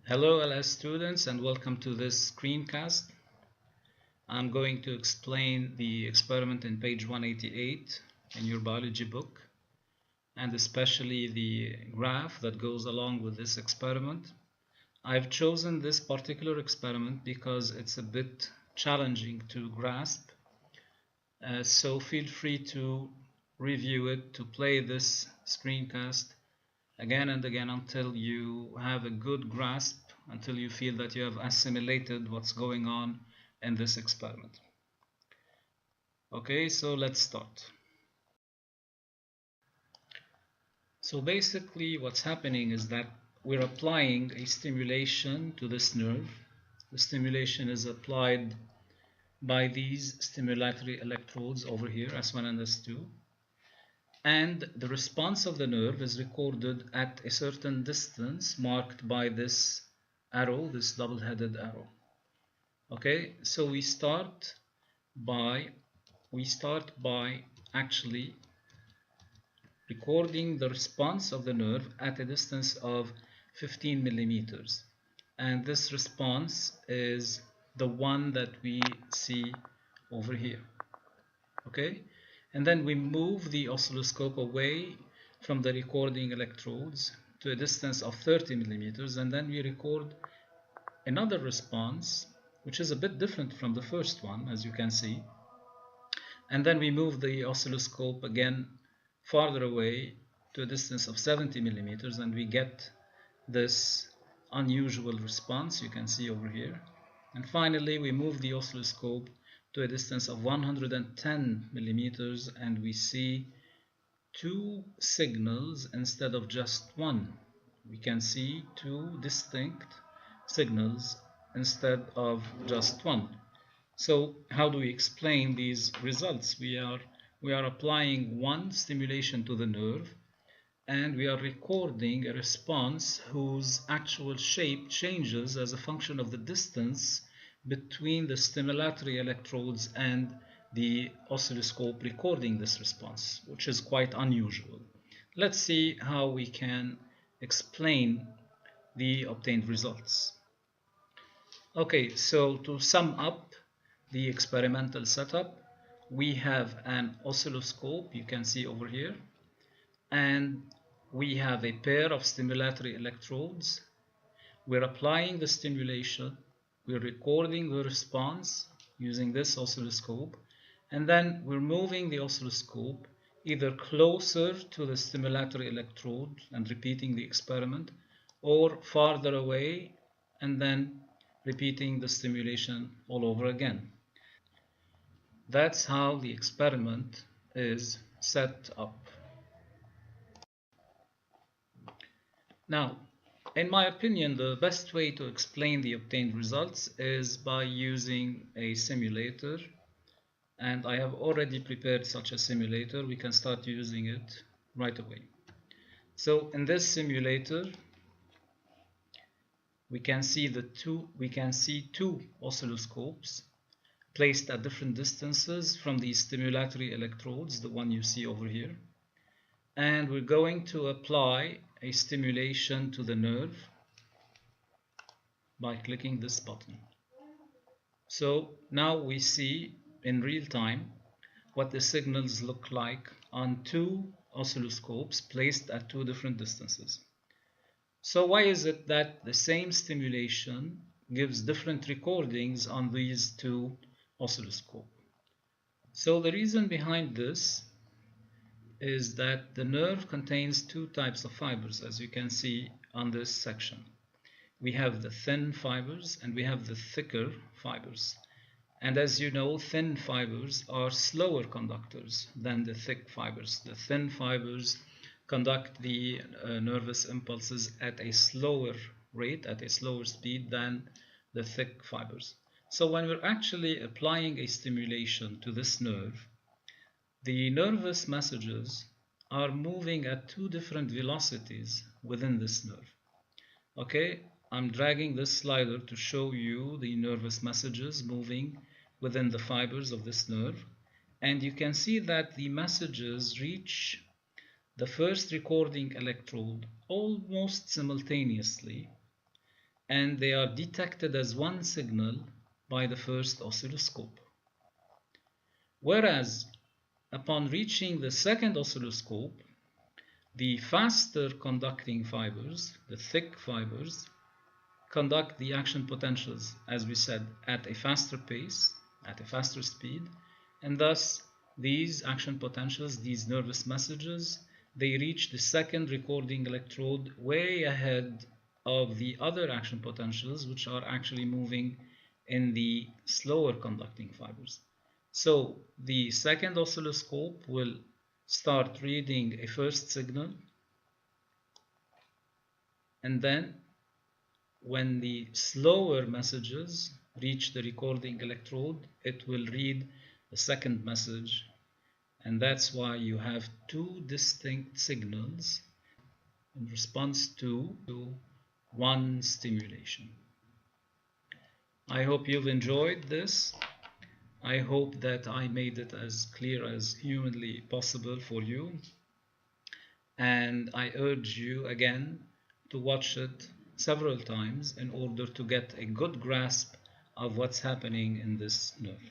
Hello LS students and welcome to this screencast. I'm going to explain the experiment in page 188 in your biology book, and especially the graph that goes along with this experiment. I've chosen this particular experiment because it's a bit challenging to grasp, so feel free to review it, to play this screencast again and again until you have a good grasp, until you feel that you have assimilated what's going on in this experiment. Okay, so let's start. So basically what's happening is that we're applying a stimulation to this nerve. The stimulation is applied by these stimulatory electrodes over here, S1 and S2. And the response of the nerve is recorded at a certain distance marked by this arrow, this double-headed arrow. Okay, so we start by actually recording the response of the nerve at a distance of 15 millimeters, and this response is the one that we see over here. Okay, and then we move the oscilloscope away from the recording electrodes to a distance of 30 millimeters, and then we record another response which is a bit different from the first one, as you can see, and then we move the oscilloscope again farther away to a distance of 70 millimeters, and we get this unusual response you can see over here. And finally we move the oscilloscope to a distance of 110 millimeters, and we see two signals instead of just one. We can see two distinct signals instead of just one. So how do we explain these results? We are applying one stimulation to the nerve, and we are recording a response whose actual shape changes as a function of the distance between the stimulatory electrodes and the oscilloscope recording this response, which is quite unusual. Let's see how we can explain the obtained results. Okay, so to sum up the experimental setup, we have an oscilloscope you can see over here, and we have a pair of stimulatory electrodes. We're applying the stimulation, we're recording the response using this oscilloscope, and then we're moving the oscilloscope either closer to the stimulatory electrode and repeating the experiment, or farther away and then repeating the stimulation all over again. That's how the experiment is set up. Now, in my opinion, the best way to explain the obtained results is by using a simulator, and I have already prepared such a simulator. We can start using it right away. So in this simulator, we can see two oscilloscopes placed at different distances from the stimulatory electrodes, the one you see over here. And we're going to apply a stimulation to the nerve by clicking this button. So now we see in real time what the signals look like on two oscilloscopes placed at two different distances. So why is it that the same stimulation gives different recordings on these two oscilloscopes? So the reason behind this is that the nerve contains two types of fibers, as you can see on this section. We have the thin fibers and we have the thicker fibers. And as you know, thin fibers are slower conductors than the thick fibers. The thin fibers conduct the nervous impulses at a slower rate, at a slower speed than the thick fibers. So when we're actually applying a stimulation to this nerve, the nervous messages are moving at two different velocities within this nerve. Okay, I'm dragging this slider to show you the nervous messages moving within the fibers of this nerve, and you can see that the messages reach the first recording electrode almost simultaneously, and they are detected as one signal by the first oscilloscope. Whereas upon reaching the second oscilloscope, the faster conducting fibers, the thick fibers, conduct the action potentials, as we said, at a faster pace, at a faster speed, and thus these action potentials, these nervous messages, they reach the second recording electrode way ahead of the other action potentials, which are actually moving in the slower conducting fibers. So the second oscilloscope will start reading a first signal, and then when the slower messages reach the recording electrode, it will read the second message, and that's why you have two distinct signals in response to one stimulation. I hope you've enjoyed this. I hope that I made it as clear as humanly possible for you, and I urge you again to watch it several times in order to get a good grasp of what's happening in this nerve.